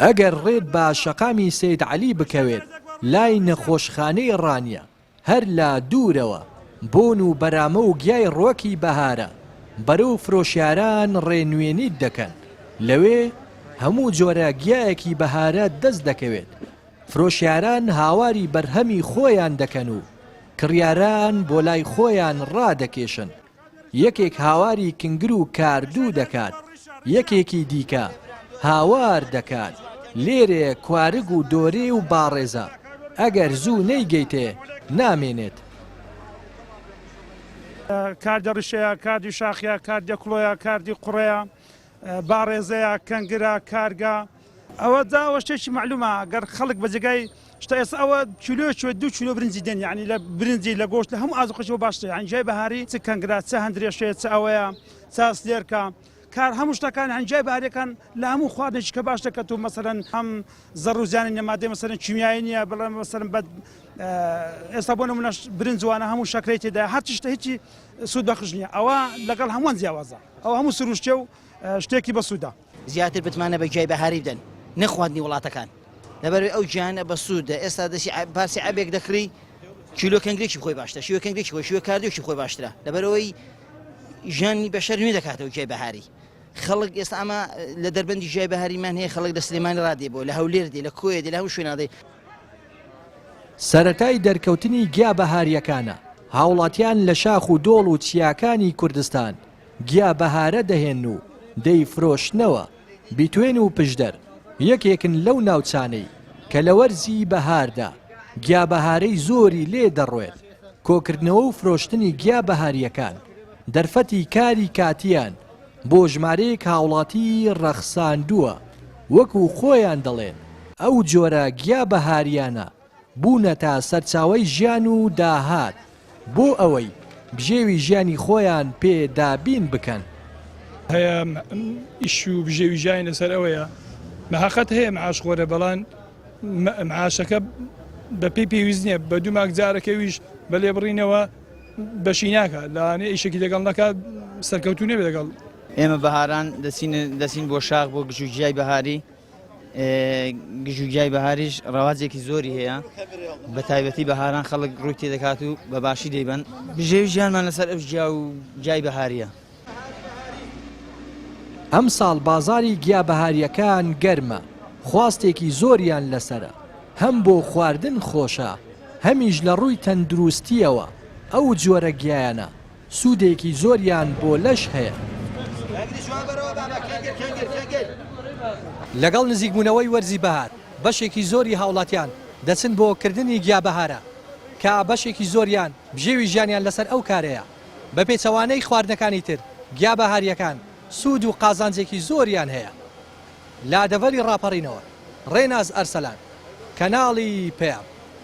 ئەگەر ڕێت بە شەقامی سید عەلی بکەوێت لای نەخۆشخانەی ڕانیە هەر لە دوورەوە بۆن و بەرامە و گیای ڕۆکی بەهارە بەرەو فرۆشیاران ڕێنوێنیت دەکەن لەوێ هەموو جۆرە گیایەکی بەهارە دەست دەکەوێت فرۆشیاران هاواری بەرهەمی خۆیان دەکەن و کڕیاران بۆ لای خۆیان ڕادەکێشن یەکێک هاواری کنگر و کاردوو دەکات یەکێکی دیکە هاوار دەکات لێرێ کوارگ و دۆرێ و باڕێزە ئەگەر زوو نەیگەیتێ نامێنێت کاردە ڕشەیە کاردی شاخیا کاردی کڵۆیە کاردی قوڕەیە باڕێزەیە کەنگرە کارگە ئەوە داوە شتێکی معلومە گەر خەڵک بە جێگای شتا ئێستا ئەوە چلۆ 2 کیلۆ برنجی دێن یعنی لە برنجی لە گۆشت لە هەموو ئازوقەشەوە باشترە یعنی جای بەهاری چ کەنگرە چ هەندرێشەیە چ ئەوەیە چ سلێرکە کار هەموو شتەکان هەنگ جای بەهاریەکان لە هەموو خواردنێکی کە باش دەکەت و مەسەرەن هەم زەڕ و زیانی نەمادەی مەسەرەن کیمیایی نییە بەڵام مەسەرەن بە ئێستا بۆ نمونە برنج وانە هەموو شەکرەی تێدا هەر شتە هیچی سوود بەخش نییە ئەوە لەگەڵ هەمووان جیاوازە ئەوە هەموو سروشتێ و شتێکی بەسوودا زیاتر بتمانە بە جای بەهاری بدەن نەخواردنی وڵاتەکان لەبەر ئەو گیانە بە سوودە ئێستا دەسی پاسی عەبێک دەکڕی کیلۆ کەنگرێکی خۆی باشترە شیوە کەنگرێکی خۆی شیوە کاردێکی خۆی باشترە لەبەرەوەی ژیانی بەشەر نوێ دەکاتەوە جای بەهاری خەڵک ئێستا ئەمە لە دەربەندی ژای بەهاریمان هەیە خەڵک لە سلێمانی ڕادێ بۆ لە هەولێر دێ لە کۆیە دێ لە هەموو شوێنادەی سەرەتای دەرکەوتنی گیا بەهاریەکانە هاوڵاتیان لە شاخ و دۆڵ و چیاکانی کوردستان گیا بەهارە دەهێن و دەیفرۆشنەوە بیتوێن و پشدەر یەکێکن لەو ناوچانەی کە لە وەرزی بەهاردا گیا بەهارەی زۆری لێ دەڕوێت کۆکردنەوە و فرۆشتنی گیا بەهاریەکان دەرفەتی کاری کاتیان بۆ ژمارەیەک هاوڵاتی ڕەخساندووە وەکو خۆیان دەڵێن ئەو جۆرە گیا بەهاریانە بوونە تا سەرچاوەی ژیان و داهات بۆ ئەوەی بژێوی ژیانی خۆیان پێدابین بکەن هەیە ئیش و بژێوی ژیان لەسەر ئەوەیە مەحەقەت هەیە معاش خۆرە بەڵام معاشەکە بە پێی پێویست نییە بە دوو ماک جارەکەویش بە لێبڕینەوە بەشی ناکە لەوانەیە ئیشێکی لەگەڵ نەکات سەرکەوتو نەبێت لەگەڵ ئێمە بەهاران دەچین بۆ شاخ بۆ گژوگیای بەهاری گژوگیای بەهاریش ڕەواجێکی زۆری هەیە بە تایبەتی بەهاران خەڵک ڕووی تێدەکات و بە باشی دەیبەن بژێوی ژیانمان لەسەر ئەو جیا و جای بەهاریە ئەم ساڵ بازاری گیا بەهاریەکان گەرمە خواستێکی زۆریان لەسرە هەم بۆ خواردن خۆشە هەمیش لە ڕووی تەندروستیەوە ئەو جۆرە گیایانە سوودێکی زۆریان بۆ لەش هەیە لەگەڵ نزیکبوونەوەی وەرزی بەهار بەشێکی زۆری هاوڵاتیان دەچن بۆ کردنی گیا بەهارە کە بەشێکی زۆریان بژێوی ژیانیان لەسەر ئەو کارەیە بە پێچەوانەی خواردنەکانی تر گیا بەهاریەکان سوود و قازانجێکی زۆریان هەیە لادەڤەری ڕاپەڕینەوە ڕێناز ئەرسەلان کەناڵی پێم